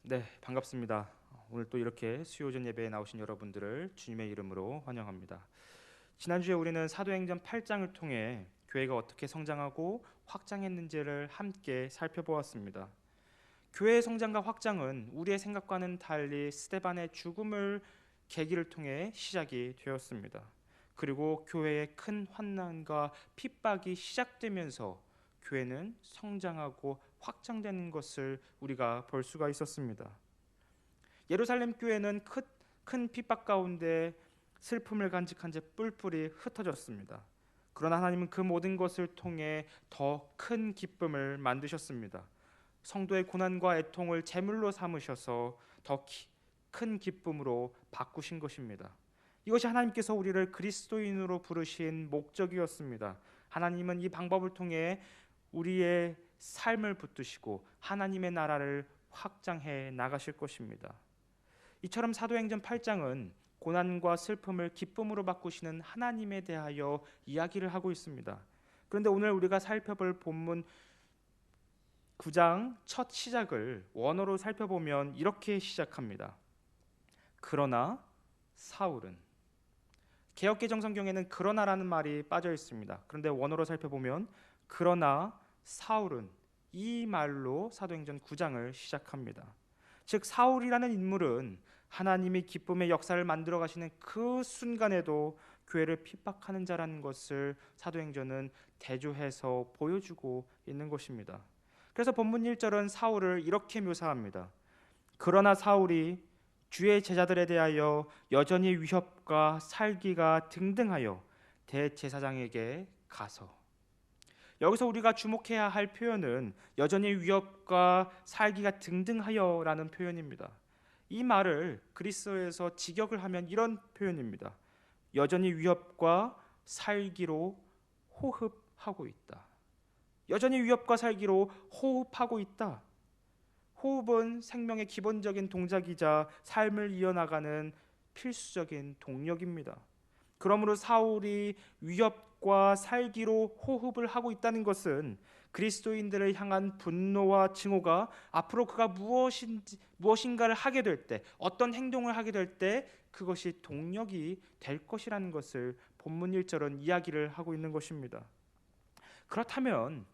네, 반갑습니다. 오늘 또 이렇게 수요전 예배에 나오신 여러분들을 주님의 이름으로 환영합니다. 지난주에 우리는 사도행전 8장을 통해 교회가 어떻게 성장하고 확장했는지를 함께 살펴보았습니다. 교회의 성장과 확장은 우리의 생각과는 달리 스데반의 죽음을 계기를 통해 시작이 되었습니다. 그리고 교회의 큰 환난과 핍박이 시작되면서 교회는 성장하고 확장되는 것을 우리가 볼 수가 있었습니다. 예루살렘 교회는 큰 핍박 가운데 슬픔을 간직한 채 뿔뿔이 흩어졌습니다. 그러나 하나님은 그 모든 것을 통해 더 큰 기쁨을 만드셨습니다. 성도의 고난과 애통을 제물로 삼으셔서 더 큰 기쁨으로 바꾸신 것입니다. 이것이 하나님께서 우리를 그리스도인으로 부르신 목적이었습니다. 하나님은 이 방법을 통해 우리의 삶을 붙드시고 하나님의 나라를 확장해 나가실 것입니다. 이처럼 사도행전 8장은 고난과 슬픔을 기쁨으로 바꾸시는 하나님에 대하여 이야기를 하고 있습니다. 그런데 오늘 우리가 살펴볼 본문 9장 첫 시작을 원어로 살펴보면 이렇게 시작합니다. 그러나 사울은, 개역개정 성경에는 그러나라는 말이 빠져 있습니다. 그런데 원어로 살펴보면 그러나 사울은, 이 말로 사도행전 9장을 시작합니다. 즉 사울이라는 인물은 하나님이 기쁨의 역사를 만들어 가시는 그 순간에도 교회를 핍박하는 자라는 것을 사도행전은 대조해서 보여주고 있는 것입니다. 그래서 본문 1절은 사울을 이렇게 묘사합니다. 그러나 사울이 주의 제자들에 대하여 여전히 위협과 살기가 등등하여 대제사장에게 가서, 여기서 우리가 주목해야 할 표현은 여전히 위협과 살기가 등등하여라는 표현입니다. 이 말을 그리스어에서 직역을 하면 이런 표현입니다. 여전히 위협과 살기로 호흡하고 있다. 여전히 위협과 살기로 호흡하고 있다. 호흡은 생명의 기본적인 동작이자 삶을 이어나가는 필수적인 동력입니다. 그러므로 사울이 위협과 살기로 호흡을 하고 있다는 것은 그리스도인들을 향한 분노와 증오가 앞으로 그가 무엇인가를 하게 될 때, 어떤 행동을 하게 될 때 그것이 동력이 될 것이라는 것을 본문 1절은 이야기를 하고 있는 것입니다. 그렇다면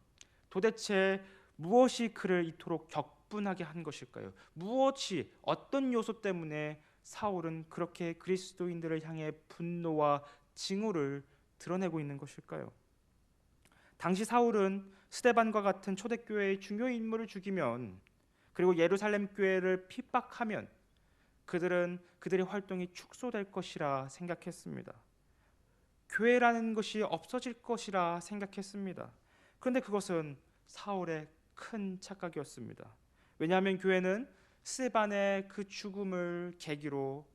도대체 무엇이 그를 이토록 격분하게 한 것일까요? 무엇이, 어떤 요소 때문에 사울은 그렇게 그리스도인들을 향해 분노와 징후를 드러내고 있는 것일까요? 당시 사울은 스데반과 같은 초대교회의 중요 인물을 죽이면, 그리고 예루살렘 교회를 핍박하면 그들의 활동이 축소될 것이라 생각했습니다. 교회라는 것이 없어질 것이라 생각했습니다. 그런데 그것은 사울의 큰 착각이었습니다. 왜냐하면 교회는 스데반의 그 죽음을 계기로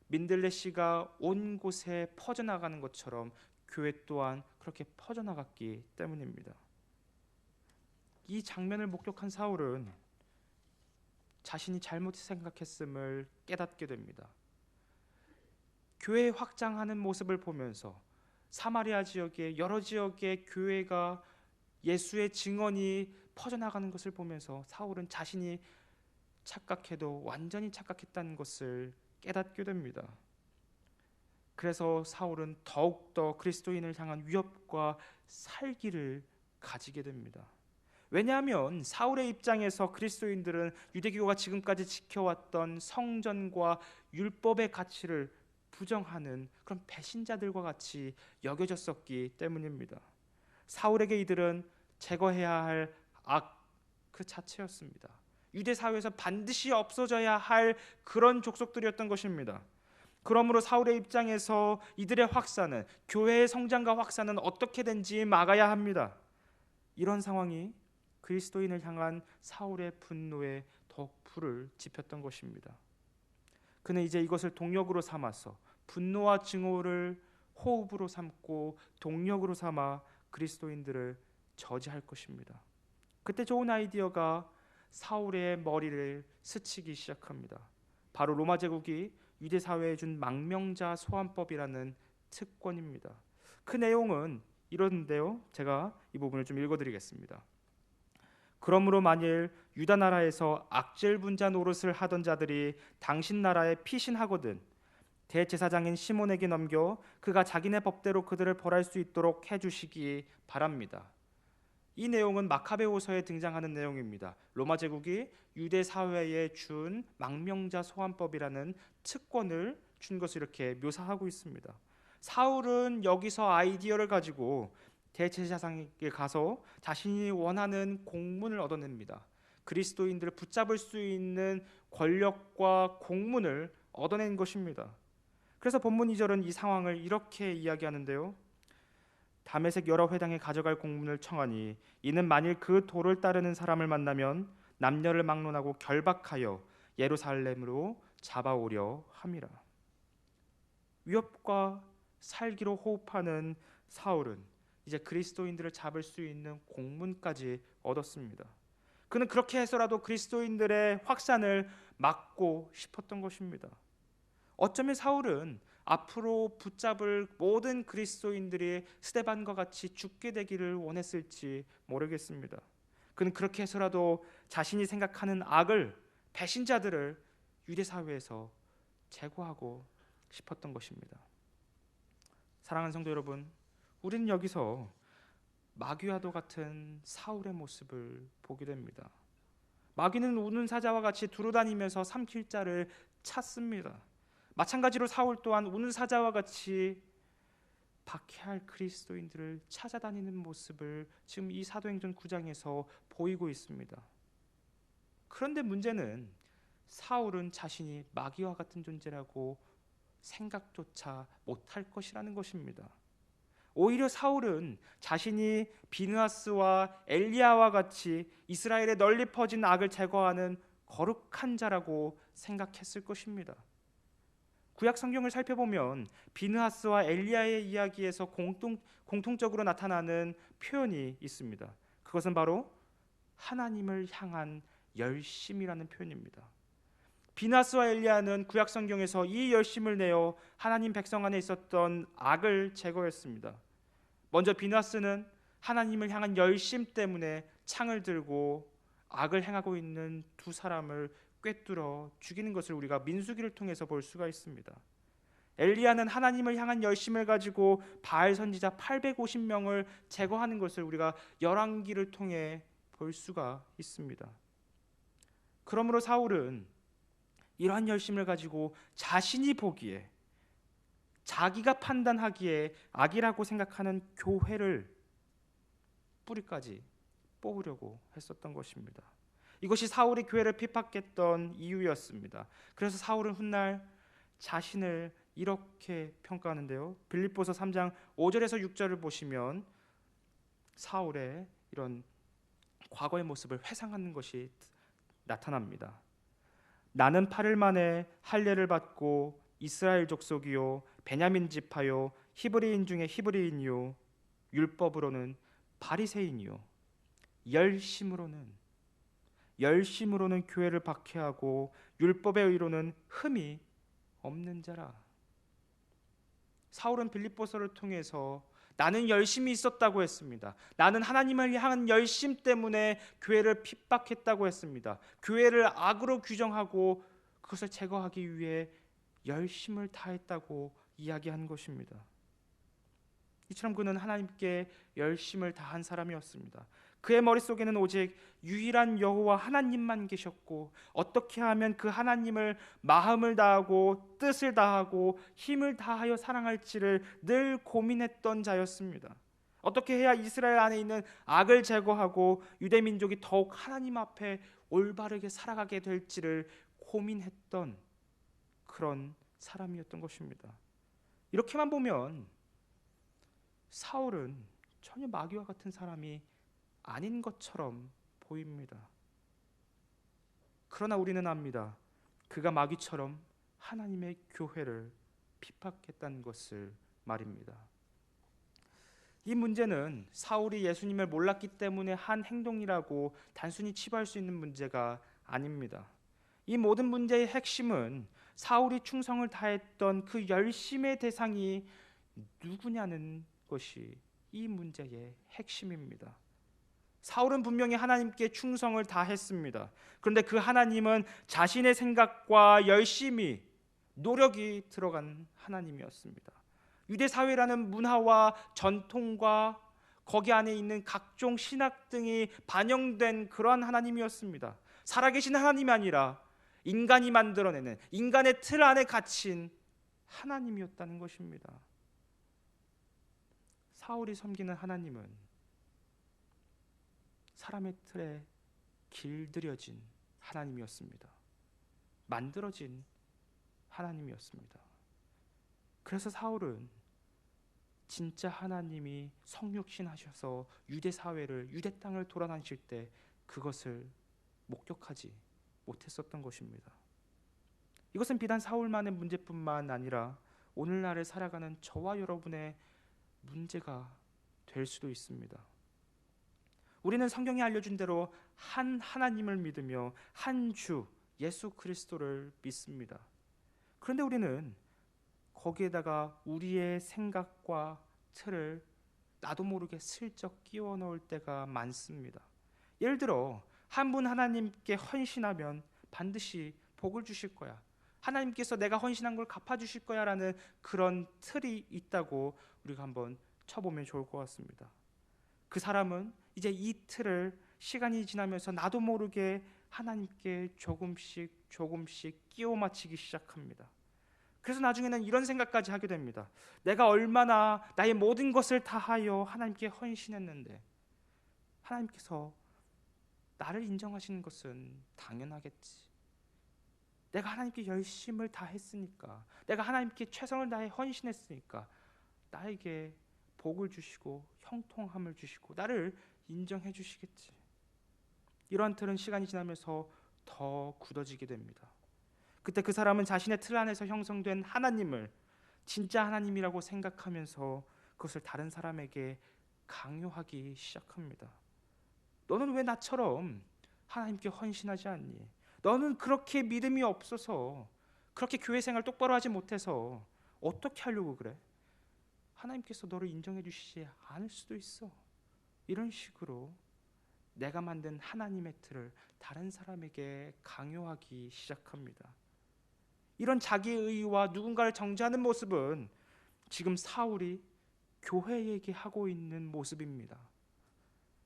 민들레씨가 온 곳에 퍼져나가는 것처럼 교회 또한 그렇게 퍼져나갔기 때문입니다. 이 장면을 목격한 사울은 자신이 잘못 생각했음을 깨닫게 됩니다. 교회 확장하는 모습을 보면서 사마리아 지역의 여러 지역의 교회가 예수의 증언이 퍼져나가는 것을 보면서 사울은 자신이 착각해도 완전히 착각했다는 것을 깨닫게 됩니다. 그래서 사울은 더욱더 그리스도인을 향한 위협과 살기를 가지게 됩니다. 왜냐하면 사울의 입장에서 그리스도인들은 유대교가 지금까지 지켜왔던 성전과 율법의 가치를 부정하는 그런 배신자들과 같이 여겨졌었기 때문입니다. 사울에게 이들은 제거해야 할 악 그 자체였습니다. 유대 사회에서 반드시 없어져야 할 그런 족속들이었던 것입니다. 그러므로 사울의 입장에서 이들의 확산은, 교회의 성장과 확산은 어떻게든지 막아야 합니다. 이런 상황이 그리스도인을 향한 사울의 분노에 더욱 불을 지폈던 것입니다. 그는 이제 이것을 동력으로 삼아서 분노와 증오를 호흡으로 삼고 동력으로 삼아 그리스도인들을 저지할 것입니다. 그때 좋은 아이디어가 사울의 머리를 스치기 시작합니다. 바로 로마 제국이 유대 사회에 준 망명자 소환법이라는 특권입니다. 그 내용은 이런데요. 제가 이 부분을 좀 읽어드리겠습니다. 그러므로 만일 유다 나라에서 악질 분자 노릇을 하던 자들이 당신 나라에 피신하거든 대제사장인 시몬에게 넘겨 그가 자기네 법대로 그들을 벌할 수 있도록 해주시기 바랍니다. 이 내용은 마카베오서에 등장하는 내용입니다. 로마 제국이 유대 사회에 준 망명자 소환법이라는 특권을 준 것을 이렇게 묘사하고 있습니다. 사울은 여기서 아이디어를 가지고 대제사장에게 가서 자신이 원하는 공문을 얻어냅니다. 그리스도인들을 붙잡을 수 있는 권력과 공문을 얻어낸 것입니다. 그래서 본문 2절은 이 상황을 이렇게 이야기하는데요. 다메섹 여러 회당에 가져갈 공문을 청하니 이는 만일 그 도를 따르는 사람을 만나면 남녀를 막론하고 결박하여 예루살렘으로 잡아오려 함이라. 위협과 살기로 호흡하는 사울은 이제 그리스도인들을 잡을 수 있는 공문까지 얻었습니다. 그는 그렇게 해서라도 그리스도인들의 확산을 막고 싶었던 것입니다. 어쩌면 사울은 앞으로 붙잡을 모든 그리스도인들이 스데반과 같이 죽게 되기를 원했을지 모르겠습니다. 그는 그렇게 해서라도 자신이 생각하는 악을, 배신자들을 유대 사회에서 제거하고 싶었던 것입니다. 사랑하는 성도 여러분, 우리는 여기서 마귀와도 같은 사울의 모습을 보게 됩니다. 마귀는 우는 사자와 같이 두루다니면서 삼킬 자를 찾습니다. 마찬가지로 사울 또한 우는 사자와 같이 박해할 그리스도인들을 찾아다니는 모습을 지금 이 사도행전 9장에서 보이고 있습니다. 그런데 문제는 사울은 자신이 마귀와 같은 존재라고 생각조차 못할 것이라는 것입니다. 오히려 사울은 자신이 비느하스와 엘리야와 같이 이스라엘에 널리 퍼진 악을 제거하는 거룩한 자라고 생각했을 것입니다. 구약 성경을 살펴보면 비느하스와 엘리야의 이야기에서 공통적으로 나타나는 표현이 있습니다. 그것은 바로 하나님을 향한 열심이라는 표현입니다. 비느하스와 엘리야는 구약 성경에서 이 열심을 내어 하나님 백성 안에 있었던 악을 제거했습니다. 먼저 비느하스는 하나님을 향한 열심 때문에 창을 들고 악을 행하고 있는 두 사람을 꿰뚫어 죽이는 것을 우리가 민수기를 통해서 볼 수가 있습니다. 엘리야는 하나님을 향한 열심을 가지고 바알 선지자 850명을 제거하는 것을 우리가 열왕기를 통해 볼 수가 있습니다. 그러므로 사울은 이러한 열심을 가지고 자신이 보기에, 자기가 판단하기에 악이라고 생각하는 교회를 뿌리까지 뽑으려고 했었던 것입니다. 이것이 사울이 교회를 핍박했던 이유였습니다. 그래서 사울은 훗날 자신을 이렇게 평가하는데요. 빌립보서 3장 5절에서 6절을 보시면 사울의 이런 과거의 모습을 회상하는 것이 나타납니다. 나는 8일 만에 할례를 받고 이스라엘 족속이요 베냐민 지파요 히브리인 중에 히브리인이요 율법으로는 바리새인이요 열심으로는 교회를 박해하고 율법의 의로는 흠이 없는 자라. 사울은 빌립보서를 통해서 나는 열심히 있었다고 했습니다. 나는 하나님을 향한 열심 때문에 교회를 핍박했다고 했습니다. 교회를 악으로 규정하고 그것을 제거하기 위해 열심을 다했다고 이야기한 것입니다. 이처럼 그는 하나님께 열심을 다한 사람이었습니다. 그의 머릿속에는 오직 유일한 여호와 하나님만 계셨고 어떻게 하면 그 하나님을 마음을 다하고 뜻을 다하고 힘을 다하여 사랑할지를 늘 고민했던 자였습니다. 어떻게 해야 이스라엘 안에 있는 악을 제거하고 유대 민족이 더욱 하나님 앞에 올바르게 살아가게 될지를 고민했던 그런 사람이었던 것입니다. 이렇게만 보면 사울은 전혀 마귀와 같은 사람이 아닌 것처럼 보입니다. 그러나 우리는 압니다. 그가 마귀처럼 하나님의 교회를 핍박했다는 것을 말입니다. 이 문제는 사울이 예수님을 몰랐기 때문에 한 행동이라고 단순히 치부할 수 있는 문제가 아닙니다. 이 모든 문제의 핵심은 사울이 충성을 다했던 그 열심의 대상이 누구냐는 것이 이 문제의 핵심입니다. 사울은 분명히 하나님께 충성을 다했습니다. 그런데 그 하나님은 자신의 생각과 열심히 노력이 들어간 하나님이었습니다. 유대 사회라는 문화와 전통과 거기 안에 있는 각종 신학 등이 반영된 그러한 하나님이었습니다. 살아계신 하나님이 아니라 인간이 만들어내는 인간의 틀 안에 갇힌 하나님이었다는 것입니다. 사울이 섬기는 하나님은 사람의 틀에 길들여진 하나님이었습니다. 만들어진 하나님이었습니다. 그래서 사울은 진짜 하나님이 성육신 하셔서 유대 사회를, 유대 땅을 돌아다니실 때 그것을 목격하지 못했었던 것입니다. 이것은 비단 사울만의 문제뿐만 아니라 오늘날을 살아가는 저와 여러분의 문제가 될 수도 있습니다. 우리는 성경이 알려준 대로 한 하나님을 믿으며 한 주 예수 그리스도를 믿습니다. 그런데 우리는 거기에다가 우리의 생각과 틀을 나도 모르게 슬쩍 끼워 넣을 때가 많습니다. 예를 들어 한 분 하나님께 헌신하면 반드시 복을 주실 거야, 하나님께서 내가 헌신한 걸 갚아주실 거야 라는 그런 틀이 있다고 우리가 한번 쳐보면 좋을 것 같습니다. 그 사람은 이제 이 틀을 시간이 지나면서 나도 모르게 하나님께 조금씩 끼워 맞추기 시작합니다. 그래서 나중에는 이런 생각까지 하게 됩니다. 내가 얼마나 나의 모든 것을 다하여 하나님께 헌신했는데 하나님께서 나를 인정하시는 것은 당연하겠지. 내가 하나님께 열심을 다했으니까, 내가 하나님께 최선을 다해 헌신했으니까 나에게 복을 주시고 형통함을 주시고 나를 인정해 주시겠지. 이러한 틀은 시간이 지나면서 더 굳어지게 됩니다. 그때 그 사람은 자신의 틀 안에서 형성된 하나님을 진짜 하나님이라고 생각하면서 그것을 다른 사람에게 강요하기 시작합니다. 너는 왜 나처럼 하나님께 헌신하지 않니? 너는 그렇게 믿음이 없어서, 그렇게 교회 생활 똑바로 하지 못해서 어떻게 하려고 그래? 하나님께서 너를 인정해 주시지 않을 수도 있어. 이런 식으로 내가 만든 하나님의 틀을 다른 사람에게 강요하기 시작합니다. 이런 자기의와 누군가를 정죄하는 모습은 지금 사울이 교회에게 하고 있는 모습입니다.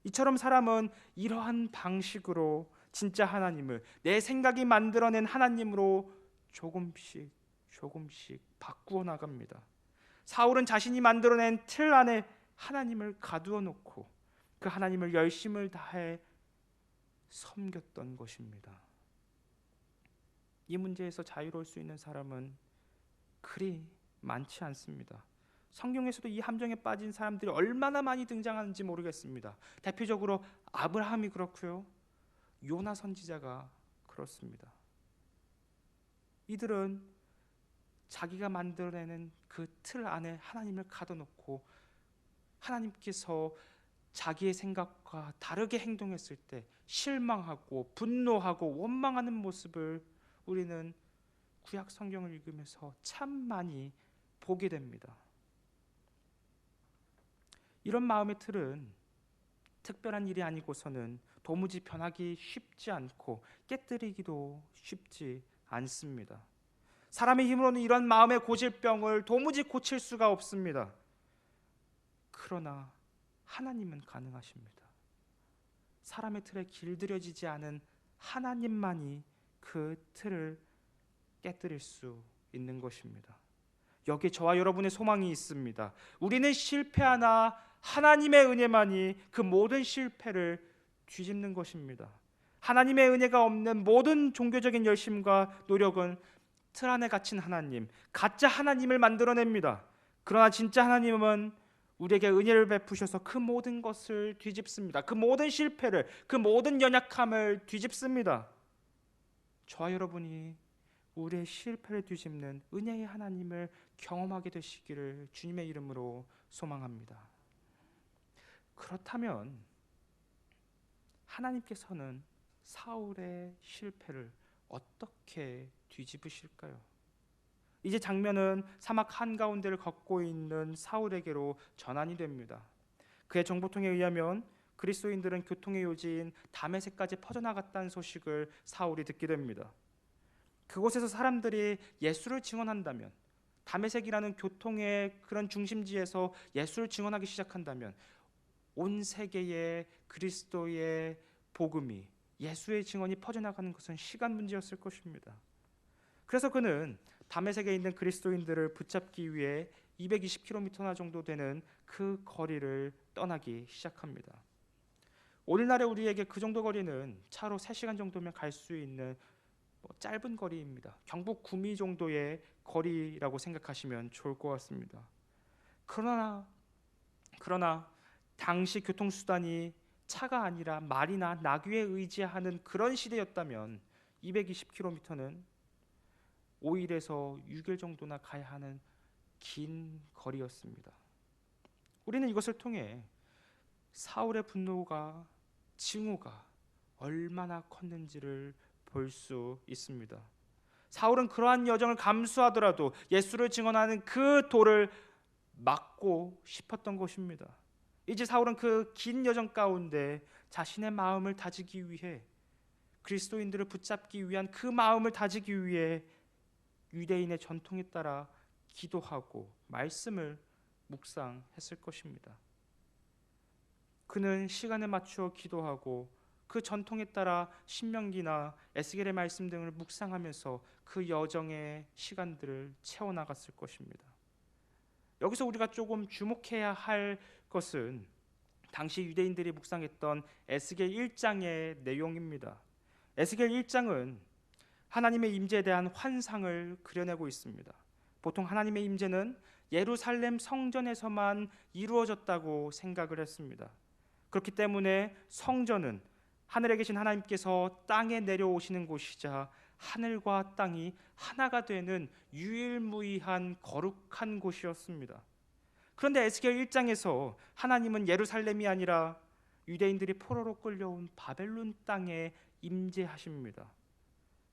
이처럼 사람은 이러한 방식으로 진짜 하나님을 내 생각이 만들어낸 하나님으로 조금씩 바꾸어 나갑니다. 사울은 자신이 만들어낸 틀 안에 하나님을 가두어 놓고 그 하나님을 열심을 다해 섬겼던 것입니다. 이 문제에서 자유로울 수 있는 사람은 그리 많지 않습니다. 성경에서도 이 함정에 빠진 사람들이 얼마나 많이 등장하는지 모르겠습니다. 대표적으로 아브라함이 그렇고요, 요나 선지자가 그렇습니다. 이들은 자기가 만들어내는 그 틀 안에 하나님을 가둬놓고 하나님께서 자기의 생각과 다르게 행동했을 때 실망하고 분노하고 원망하는 모습을 우리는 구약 성경을 읽으면서 참 많이 보게 됩니다. 이런 마음의 틀은 특별한 일이 아니고서는 도무지 변하기 쉽지 않고 깨뜨리기도 쉽지 않습니다. 사람의 힘으로는 이런 마음의 고질병을 도무지 고칠 수가 없습니다. 그러나 하나님은 가능하십니다. 사람의 틀에 길들여지지 않은 하나님만이 그 틀을 깨뜨릴 수 있는 것입니다. 여기에 저와 여러분의 소망이 있습니다. 우리는 실패하나 하나님의 은혜만이 그 모든 실패를 뒤집는 것입니다. 하나님의 은혜가 없는 모든 종교적인 열심과 노력은 틀 안에 갇힌 하나님, 가짜 하나님을 만들어냅니다. 그러나 진짜 하나님은 우리에게 은혜를 베푸셔서 그 모든 것을 뒤집습니다. 그 모든 실패를, 그 모든 연약함을 뒤집습니다. 저와 여러분이 우리의 실패를 뒤집는 은혜의 하나님을 경험하게 되시기를 주님의 이름으로 소망합니다. 그렇다면 하나님께서는 사울의 실패를 어떻게 뒤집으실까요? 이제 장면은 사막 한가운데를 걷고 있는 사울에게로 전환이 됩니다. 그의 정보통에 의하면 그리스도인들은 교통의 요지인 다메섹까지 퍼져나갔다는 소식을 사울이 듣게 됩니다. 그곳에서 사람들이 예수를 증언한다면, 다메섹이라는 교통의 그런 중심지에서 예수를 증언하기 시작한다면 온 세계에 그리스도의 복음이, 예수의 증언이 퍼져나가는 것은 시간 문제였을 것입니다. 그래서 그는 다메섹에 있는 그리스도인들을 붙잡기 위해 220km나 정도 되는 그 거리를 떠나기 시작합니다. 오늘날의 우리에게 그 정도 거리는 차로 3시간 정도면 갈 수 있는 짧은 거리입니다. 경북 구미 정도의 거리라고 생각하시면 좋을 것 같습니다. 그러나 당시 교통수단이 차가 아니라 말이나 나귀에 의지하는 그런 시대였다면 220km는 5일에서 6일 정도나 가야 하는 긴 거리였습니다. 우리는 이것을 통해 사울의 분노가, 증오가 얼마나 컸는지를 볼 수 있습니다. 사울은 그러한 여정을 감수하더라도 예수를 증언하는 그 도를 막고 싶었던 것입니다. 이제 사울은 그 긴 여정 가운데 자신의 마음을 다지기 위해, 그리스도인들을 붙잡기 위한 그 마음을 다지기 위해 유대인의 전통에 따라 기도하고 말씀을 묵상했을 것입니다. 그는 시간에 맞추어 기도하고 그 전통에 따라 신명기나 에스겔의 말씀 등을 묵상하면서 그 여정의 시간들을 채워나갔을 것입니다. 여기서 우리가 조금 주목해야 할 것은 당시 유대인들이 묵상했던 에스겔 1장의 내용입니다. 에스겔 1장은 하나님의 임재에 대한 환상을 그려내고 있습니다. 보통 하나님의 임재는 예루살렘 성전에서만 이루어졌다고 생각을 했습니다. 그렇기 때문에 성전은 하늘에 계신 하나님께서 땅에 내려오시는 곳이자 하늘과 땅이 하나가 되는 유일무이한 거룩한 곳이었습니다. 그런데 에스겔 1장에서 하나님은 예루살렘이 아니라 유대인들이 포로로 끌려온 바벨론 땅에 임재하십니다.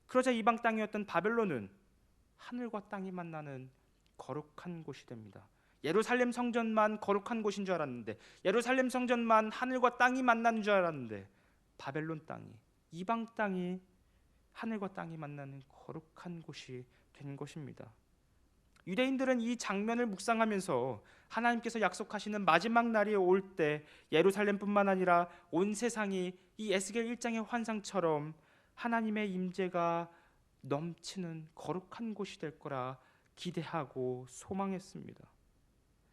그러자 이방 땅이었던 바벨론은 하늘과 땅이 만나는 거룩한 곳이 됩니다. 예루살렘 성전만 거룩한 곳인 줄 알았는데, 예루살렘 성전만 하늘과 땅이 만나는 줄 알았는데, 바벨론 땅이, 이방 땅이 하늘과 땅이 만나는 거룩한 곳이 된 것입니다. 유대인들은 이 장면을 묵상하면서 하나님께서 약속하시는 마지막 날이 올 때 예루살렘뿐만 아니라 온 세상이 이 에스겔 1장의 환상처럼 하나님의 임재가 넘치는 거룩한 곳이 될 거라 기대하고 소망했습니다.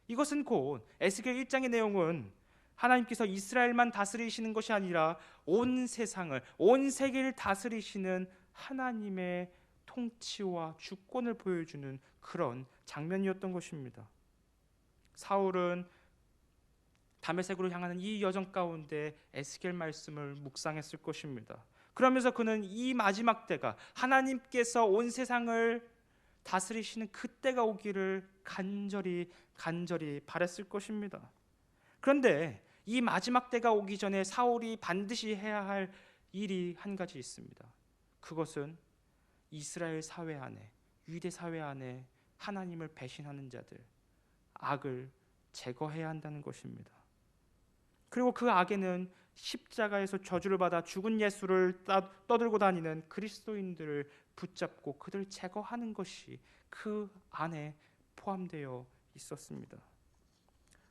이것은 곧 에스겔 1장의 내용은 하나님께서 이스라엘만 다스리시는 것이 아니라 온 세상을, 온 세계를 다스리시는 하나님의 통치와 주권을 보여주는 그런 장면이었던 것입니다. 사울은 다메섹으로 향하는 이 여정 가운데 에스겔 말씀을 묵상했을 것입니다. 그러면서 그는 이 마지막 때가, 하나님께서 온 세상을 다스리시는 그때가 오기를 간절히 바랬을 것입니다. 그런데 이 마지막 때가 오기 전에 사울이 반드시 해야 할 일이 한 가지 있습니다. 그것은 이스라엘 사회 안에, 유대 사회 안에 하나님을 배신하는 자들, 악을 제거해야 한다는 것입니다. 그리고 그 악에는 십자가에서 저주를 받아 죽은 예수를 떠들고 다니는 그리스도인들을 붙잡고 그들을 제거하는 것이 그 안에 포함되어 있었습니다.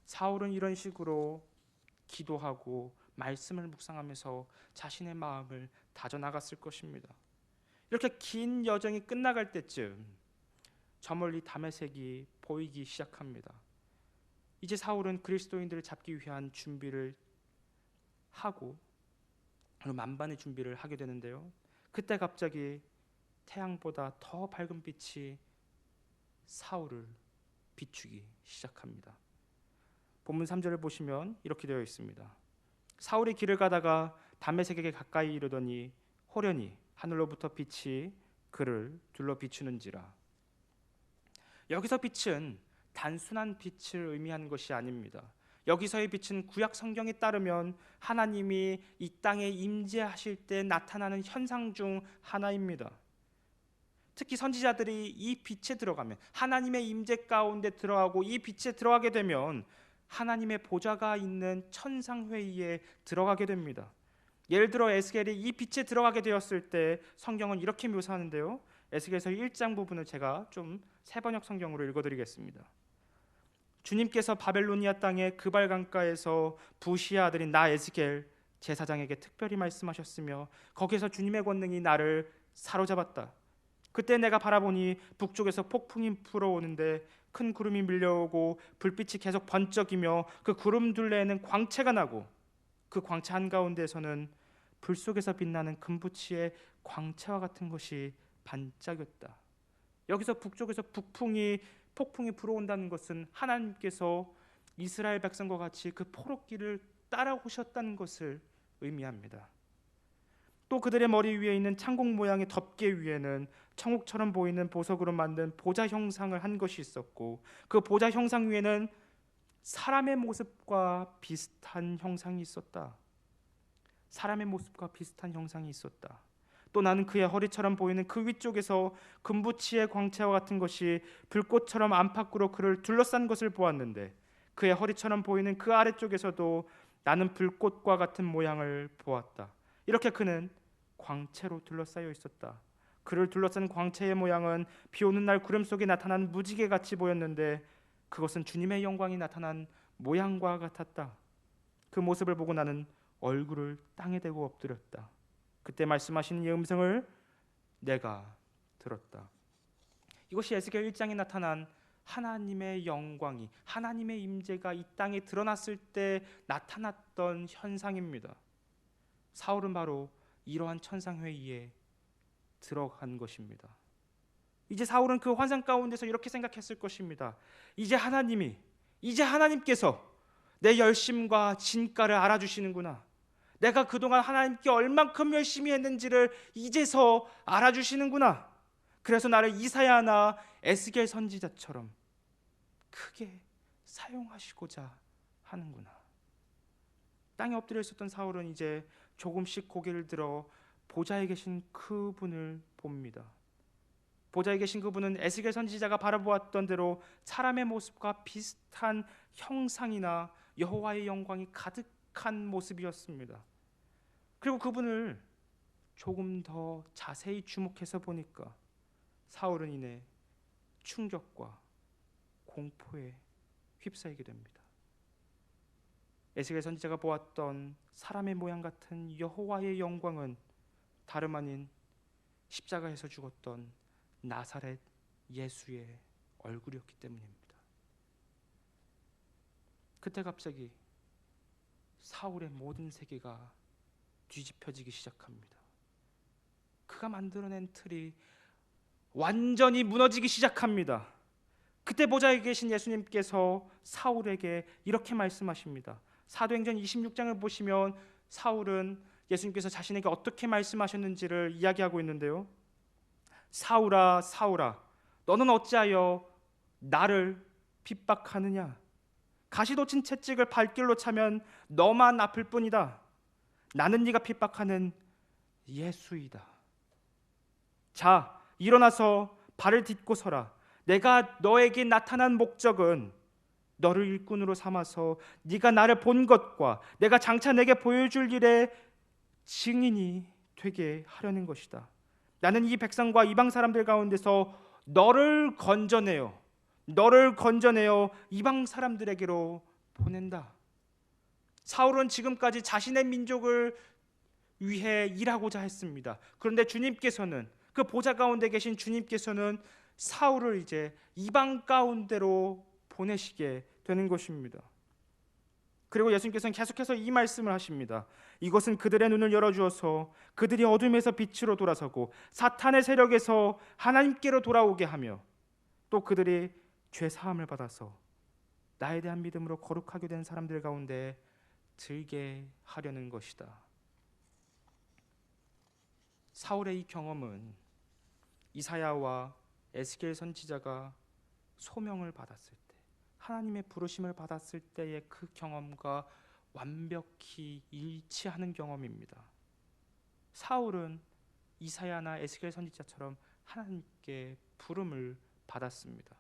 사울은 이런 식으로 기도하고 말씀을 묵상하면서 자신의 마음을 다져나갔을 것입니다. 이렇게 긴 여정이 끝나갈 때쯤 저 멀리 다메섹이 보이기 시작합니다. 이제 사울은 그리스도인들을 잡기 위한 준비를 하고 만반의 준비를 하게 되는데요. 그때 갑자기 태양보다 더 밝은 빛이 사울을 비추기 시작합니다. 본문 3절을 보시면 이렇게 되어 있습니다. 사울이 길을 가다가 다메섹에게 가까이 이르더니 호련히 하늘로부터 빛이 그를 둘러 비추는지라. 여기서 빛은 단순한 빛을 의미하는 것이 아닙니다. 여기서의 빛은 구약 성경에 따르면 하나님이 이 땅에 임재하실 때 나타나는 현상 중 하나입니다. 특히 선지자들이 이 빛에 들어가면, 하나님의 임재 가운데 들어가고 이 빛에 들어가게 되면 하나님의 보좌가 있는 천상회의에 들어가게 됩니다. 예를 들어 에스겔이 이 빛에 들어가게 되었을 때 성경은 이렇게 묘사하는데요. 에스겔서 1장 부분을 제가 좀 새번역 성경으로 읽어드리겠습니다. 주님께서 바벨로니아 땅의 그발 강가에서 부시의 아들인 나 에스겔 제사장에게 특별히 말씀하셨으며 거기에서 주님의 권능이 나를 사로잡았다. 그때 내가 바라보니 북쪽에서 폭풍이 불어오는데 큰 구름이 밀려오고 불빛이 계속 번쩍이며 그 구름 둘레에는 광채가 나고 그 광채 한가운데에서는 불 속에서 빛나는 금부치의 광채와 같은 것이 반짝였다. 여기서 북쪽에서 폭풍이 불어온다는 것은 하나님께서 이스라엘 백성과 같이 그 포로길을 따라오셨다는 것을 의미합니다. 또 그들의 머리 위에 있는 창공 모양의 덮개 위에는 천국처럼 보이는 보석으로 만든 보좌 형상을 한 것이 있었고 그 보좌 형상 위에는 사람의 모습과 비슷한 형상이 있었다. 사람의 모습과 비슷한 형상이 있었다. 또 나는 그의 허리처럼 보이는 그 위쪽에서 금부치의 광채와 같은 것이 불꽃처럼 안팎으로 그를 둘러싼 것을 보았는데 그의 허리처럼 보이는 그 아래쪽에서도 나는 불꽃과 같은 모양을 보았다. 이렇게 그는 광채로 둘러싸여 있었다. 그를 둘러싼 광채의 모양은 비 오는 날 구름 속에 나타난 무지개 같이 보였는데 그것은 주님의 영광이 나타난 모양과 같았다. 그 모습을 보고 나는 얼굴을 땅에 대고 엎드렸다. 그때 말씀하시는 이 음성을 내가 들었다. 이것이 에스겔 1장에 나타난 하나님의 영광이, 하나님의 임재가 이 땅에 드러났을 때 나타났던 현상입니다. 사울은 바로 이러한 천상회의에 들어간 것입니다. 이제 사울은 그 환상 가운데서 이렇게 생각했을 것입니다. 이제 하나님께서 내 열심과 진가를 알아주시는구나. 내가 그동안 하나님께 얼만큼 열심히 했는지를 이제서 알아주시는구나. 그래서 나를 이사야나 에스겔 선지자처럼 크게 사용하시고자 하는구나. 땅에 엎드려 있었던 사울은 이제 조금씩 고개를 들어 보좌에 계신 그분을 봅니다. 보좌에 계신 그분은 에스겔 선지자가 바라보았던 대로 사람의 모습과 비슷한 형상이나 여호와의 영광이 가득한 모습이었습니다. 그리고 그분을 조금 더 자세히 주목해서 보니까 사울은 이내 충격과 공포에 휩싸이게 됩니다. 에스겔 선지자가 보았던 사람의 모양 같은 여호와의 영광은 다름 아닌 십자가에서 죽었던 나사렛 예수의 얼굴이었기 때문입니다. 그때 갑자기 사울의 모든 세계가 뒤집혀지기 시작합니다. 그가 만들어낸 틀이 완전히 무너지기 시작합니다. 그때 보좌에 계신 예수님께서 사울에게 이렇게 말씀하십니다. 사도행전 26장을 보시면 사울은 예수님께서 자신에게 어떻게 말씀하셨는지를 이야기하고 있는데요. 사울아 사울아 너는 어찌하여 나를 핍박하느냐? 가시돋친 채찍을 발길로 차면 너만 아플 뿐이다. 나는 네가 핍박하는 예수이다. 자, 일어나서 발을 딛고 서라. 내가 너에게 나타난 목적은 너를 일꾼으로 삼아서 네가 나를 본 것과 내가 장차 내게 보여줄 일의 증인이 되게 하려는 것이다. 나는 이 백성과 이방 사람들 가운데서 너를 건져내어 이방 사람들에게로 보낸다. 사울은 지금까지 자신의 민족을 위해 일하고자 했습니다. 그런데 주님께서는 그 보좌 가운데 계신 주님께서는 사울을 이제 이방 가운데로 보내시게 되는 것입니다. 그리고 예수님께서는 계속해서 이 말씀을 하십니다. 이것은 그들의 눈을 열어주어서 그들이 어둠에서 빛으로 돌아서고 사탄의 세력에서 하나님께로 돌아오게 하며 또 그들이 죄 사함을 받아서 나에 대한 믿음으로 거룩하게 된 사람들 가운데 들게 하려는 것이다. 사울의 이 경험은 이사야와 에스겔 선지자가 소명을 받았을 때, 하나님의 부르심을 받았을 때의 그 경험과 완벽히 일치하는 경험입니다. 사울은 이사야나 에스겔 선지자처럼 하나님께 부름을 받았습니다.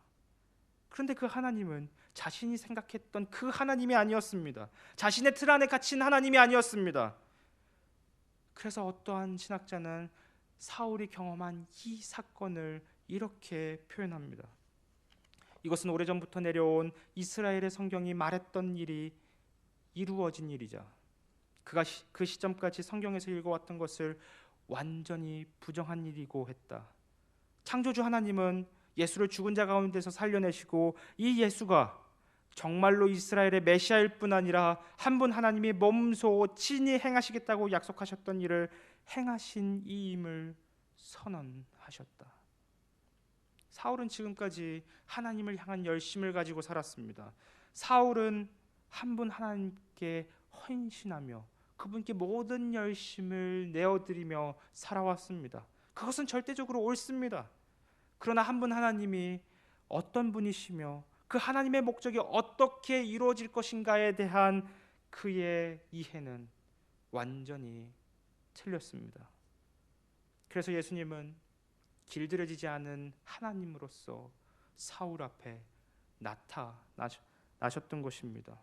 그런데 그 하나님은 자신이 생각했던 그 하나님이 아니었습니다. 자신의 틀 안에 갇힌 하나님이 아니었습니다. 그래서 어떠한 신학자는 사울이 경험한 이 사건을 이렇게 표현합니다. 이것은 오래전부터 내려온 이스라엘의 성경이 말했던 일이 이루어진 일이자 그가 그 시점까지 성경에서 읽어왔던 것을 완전히 부정한 일이고 했다. 창조주 하나님은 예수를 죽은 자 가운데서 살려내시고 이 예수가 정말로 이스라엘의 메시아일 뿐 아니라 한 분 하나님이 몸소 친히 행하시겠다고 약속하셨던 일을 행하신 이임을 선언하셨다. 사울은 지금까지 하나님을 향한 열심을 가지고 살았습니다. 사울은 한 분 하나님께 헌신하며 그분께 모든 열심을 내어드리며 살아왔습니다. 그것은 절대적으로 옳습니다. 그러나 한 분 하나님이 어떤 분이시며 그 하나님의 목적이 어떻게 이루어질 것인가에 대한 그의 이해는 완전히 틀렸습니다. 그래서 예수님은 길들여지지 않은 하나님으로서 사울 앞에 나타나셨던 것입니다.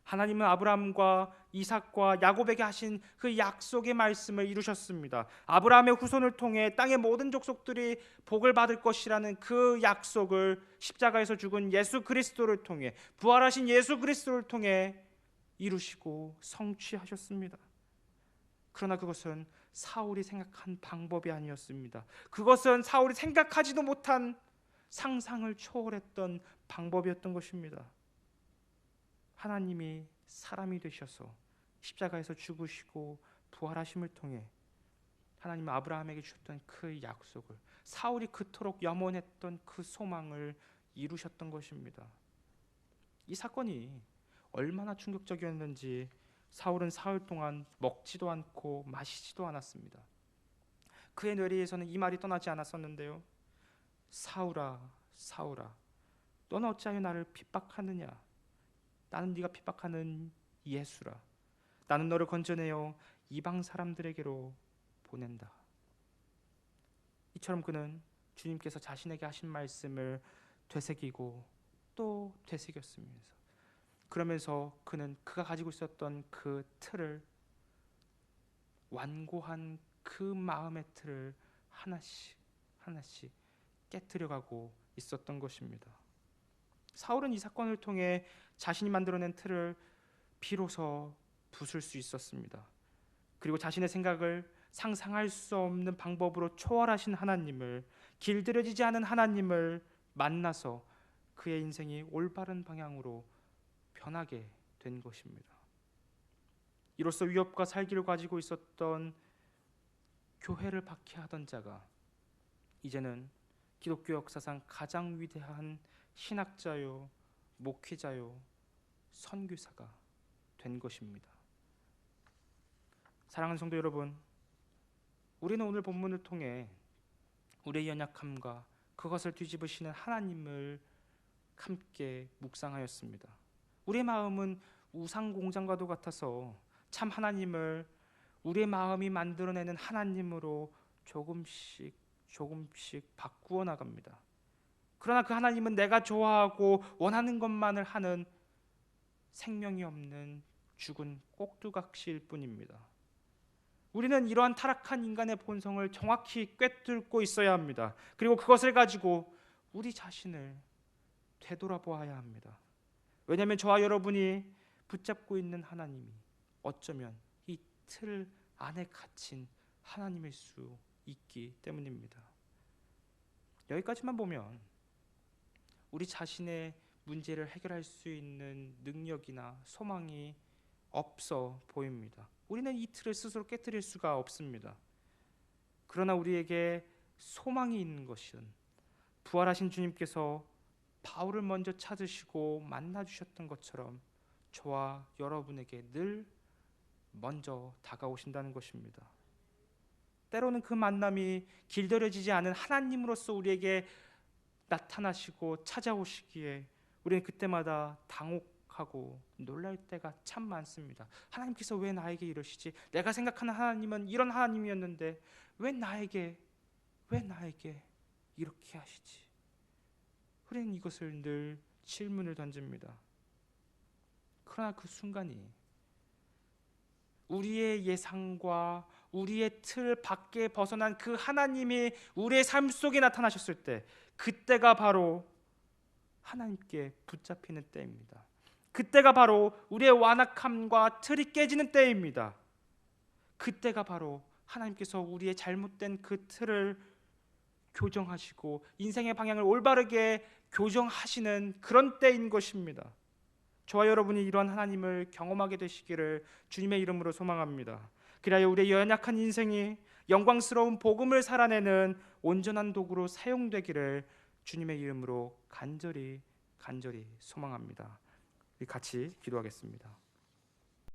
하나님은 아브라함과 이삭과 야곱에게 하신 그 약속의 말씀을 이루셨습니다. 아브라함의 후손을 통해 땅의 모든 족속들이 복을 받을 것이라는 그 약속을 십자가에서 죽은 예수 그리스도를 통해, 부활하신 예수 그리스도를 통해 이루시고 성취하셨습니다. 그러나 그것은 사울이 생각한 방법이 아니었습니다. 그것은 사울이 생각하지도 못한 상상을 초월했던 방법이었던 것입니다. 하나님이 사람이 되셔서 십자가에서 죽으시고 부활하심을 통해 하나님 아브라함에게 주셨던 그 약속을, 사울이 그토록 염원했던 그 소망을 이루셨던 것입니다. 이 사건이 얼마나 충격적이었는지 사울은 사흘 동안 먹지도 않고 마시지도 않았습니다. 그의 뇌리에서는 이 말이 떠나지 않았었는데요. 사울아, 사울아, 너는 어찌하여 나를 핍박하느냐? 나는 네가 핍박하는 예수라. 나는 너를 건져내어 이방 사람들에게로 보낸다. 이처럼 그는 주님께서 자신에게 하신 말씀을 되새기고 또 되새겼습니다. 그러면서 그는 그가 가지고 있었던 그 틀을, 완고한 그 마음의 틀을 하나씩 하나씩 깨트려가고 있었던 것입니다. 사울은 이 사건을 통해 자신이 만들어낸 틀을 비로소 부술 수 있었습니다. 그리고 자신의 생각을 상상할 수 없는 방법으로 초월하신 하나님을, 길들여지지 않은 하나님을 만나서 그의 인생이 올바른 방향으로 변하게 된 것입니다. 이로써 위협과 살기를 가지고 있었던 교회를 박해하던 자가 이제는 기독교 역사상 가장 위대한 신학자요, 목회자요, 선교사가 된 것입니다. 사랑하는 성도 여러분, 우리는 오늘 본문을 통해 우리의 연약함과 그것을 뒤집으시는 하나님을 함께 묵상하였습니다. 우리의 마음은 우상 공장과도 같아서 참 하나님을 우리의 마음이 만들어내는 하나님으로 조금씩 바꾸어 나갑니다. 그러나 그 하나님은 내가 좋아하고 원하는 것만을 하는 생명이 없는 죽은 꼭두각시일 뿐입니다. 우리는 이러한 타락한 인간의 본성을 정확히 꿰뚫고 있어야 합니다. 그리고 그것을 가지고 우리 자신을 되돌아보아야 합니다. 왜냐하면 저와 여러분이 붙잡고 있는 하나님이 어쩌면 이 틀 안에 갇힌 하나님일 수 있기 때문입니다. 여기까지만 보면 우리 자신의 문제를 해결할 수 있는 능력이나 소망이 없어 보입니다. 우리는 이 틀을 스스로 깨뜨릴 수가 없습니다. 그러나 우리에게 소망이 있는 것은 부활하신 주님께서 바울을 먼저 찾으시고 만나주셨던 것처럼 저와 여러분에게 늘 먼저 다가오신다는 것입니다. 때로는 그 만남이 길들여지지 않은 하나님으로서 우리에게 나타나시고 찾아오시기에 우리는 그때마다 당혹하고 놀랄 때가 참 많습니다. 하나님께서 왜 나에게 이러시지? 내가 생각하는 하나님은 이런 하나님이었는데 왜 나에게 이렇게 하시지? 우리는 이것을 늘 질문을 던집니다. 그러나 그 순간이 우리의 예상과 우리의 틀 밖에 벗어난 그 하나님이 우리의 삶 속에 나타나셨을 때, 그때가 바로 하나님께 붙잡히는 때입니다. 그때가 바로 우리의 완악함과 틀이 깨지는 때입니다. 그때가 바로 하나님께서 우리의 잘못된 그 틀을 교정하시고 인생의 방향을 올바르게 교정하시는 그런 때인 것입니다. 저와 여러분이 이러한 하나님을 경험하게 되시기를 주님의 이름으로 소망합니다. 그리하여 우리의 연약한 인생이 영광스러운 복음을 살아내는 온전한 도구로 사용되기를 주님의 이름으로 간절히 소망합니다. 우리 같이 기도하겠습니다.